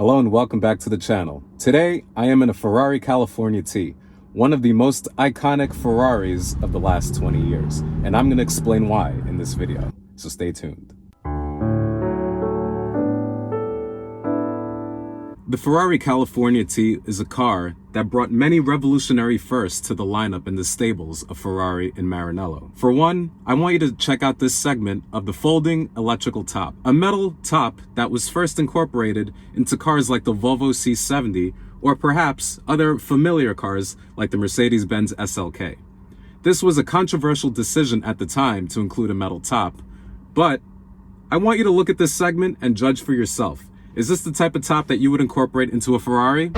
Hello and welcome back to the channel. Today, I am in a Ferrari California T, one of the most iconic Ferraris of the last 20 years, and I'm going to explain why in this video, so stay tuned. The Ferrari California T is a car that brought many revolutionary firsts to the lineup in the stables of Ferrari in Maranello. For one, I want you to check out this segment of the folding electrical top, a metal top that was first incorporated into cars like the Volvo C70 or perhaps other familiar cars like the Mercedes-Benz SLK. This was a controversial decision at the time to include a metal top, but I want you to look at this segment and judge for yourself. Is this the type of top that you would incorporate into a Ferrari?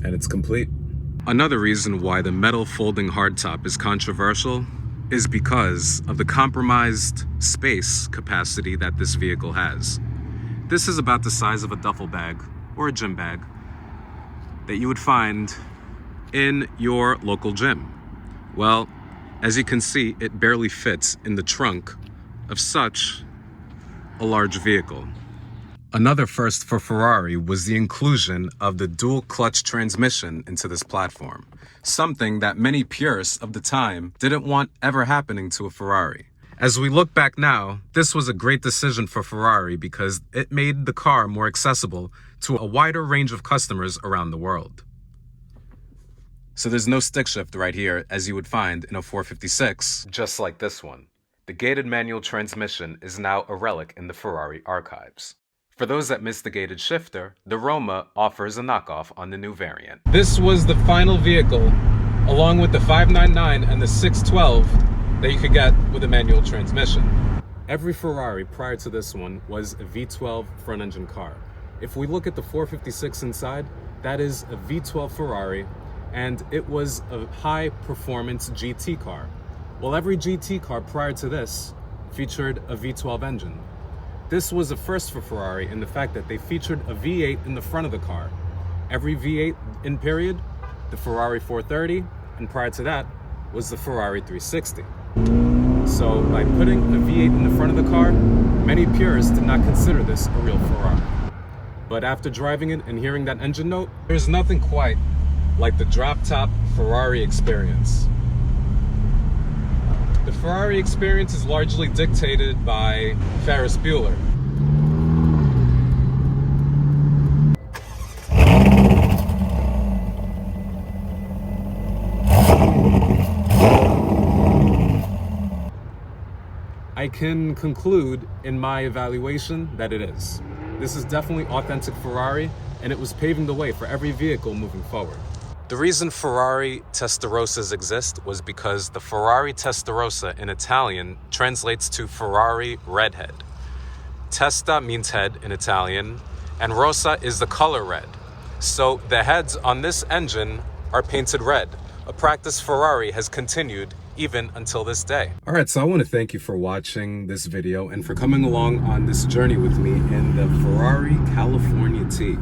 And it's complete. Another reason why the metal folding hardtop is controversial is because of the compromised space capacity that this vehicle has. This is about the size of a duffel bag or a gym bag that you would find in your local gym. Well, as you can see, it barely fits in the trunk of such a large vehicle. Another first for Ferrari was the inclusion of the dual clutch transmission into this platform, something that many purists of the time didn't want ever happening to a Ferrari. As we look back now, this was a great decision for Ferrari because it made the car more accessible to a wider range of customers around the world. So there's no stick shift right here as you would find in a 456, just like this one. The gated manual transmission is now a relic in the Ferrari archives. For those that missed the gated shifter, the Roma offers a knockoff on the new variant. This was the final vehicle, along with the 599 and the 612, that you could get with a manual transmission. Every Ferrari prior to this one was a V12 front engine car. If we look at the 456 inside, that is a V12 Ferrari, and it was a high performance GT car. Well, every GT car prior to this featured a V12 engine. This was a first for Ferrari in the fact that they featured a V8 in the front of the car. Every V8 in period, the Ferrari 430, and prior to that was the Ferrari 360. So by putting a V8 in the front of the car, many purists did not consider this a real Ferrari. But after driving it and hearing that engine note, there's nothing quite like the drop-top Ferrari experience. The Ferrari experience is largely dictated by Ferris Bueller. I can conclude in my evaluation that it is. This is definitely authentic Ferrari, and it was paving the way for every vehicle moving forward. The reason Ferrari Testarossas exist was because the Ferrari Testarossa in Italian translates to Ferrari redhead. Testa means head in Italian, and rossa is the color red. So the heads on this engine are painted red, a practice Ferrari has continued even until this day. All right, so I want to thank you for watching this video and for coming along on this journey with me in the Ferrari California T.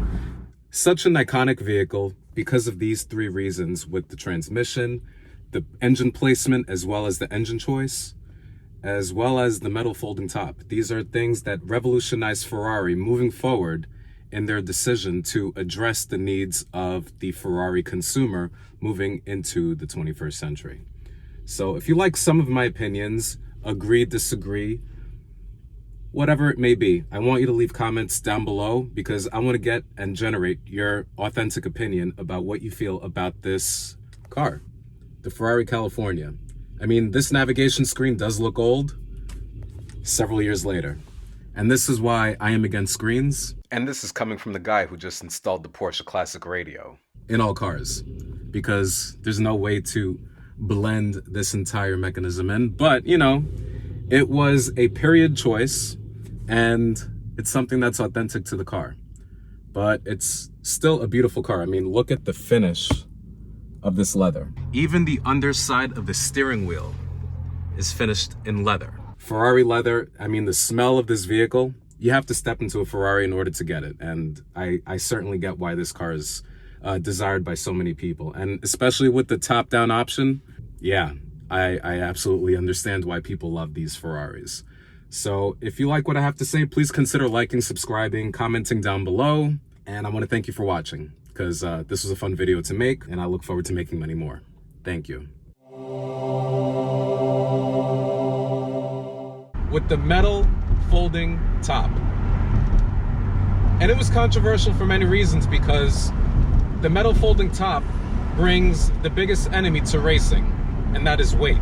Such an iconic vehicle because of these three reasons, with the transmission, the engine placement, as well as the engine choice, as well as the metal folding top. These are things that revolutionized Ferrari moving forward in their decision to address the needs of the Ferrari consumer moving into the 21st century. So if you like some of my opinions, agree, disagree, whatever it may be, I want you to leave comments down below because I want to get and generate your authentic opinion about what you feel about this car, the Ferrari California. I mean, this navigation screen does look old several years later. And this is why I am against screens. And this is coming from the guy who just installed the Porsche Classic radio in all cars, because there's no way to blend this entire mechanism in. But, you know, it was a period choice, and it's something that's authentic to the car. but it's still a beautiful car. I mean, look at the finish of this leather. Even the underside of the steering wheel is finished in leather. Ferrari leather, I mean, the smell of this vehicle, you have to step into a Ferrari in order to get it. And I certainly get why this car is desired by so many people. And especially with the top-down option, yeah, I absolutely understand why people love these Ferraris. So if you like what I have to say, please consider liking, subscribing, commenting down below. And I want to thank you for watching, because this was a fun video to make, and I look forward to making many more. Thank you. With the metal folding top. And it was controversial for many reasons, because the metal folding top brings the biggest enemy to racing, and that is weight.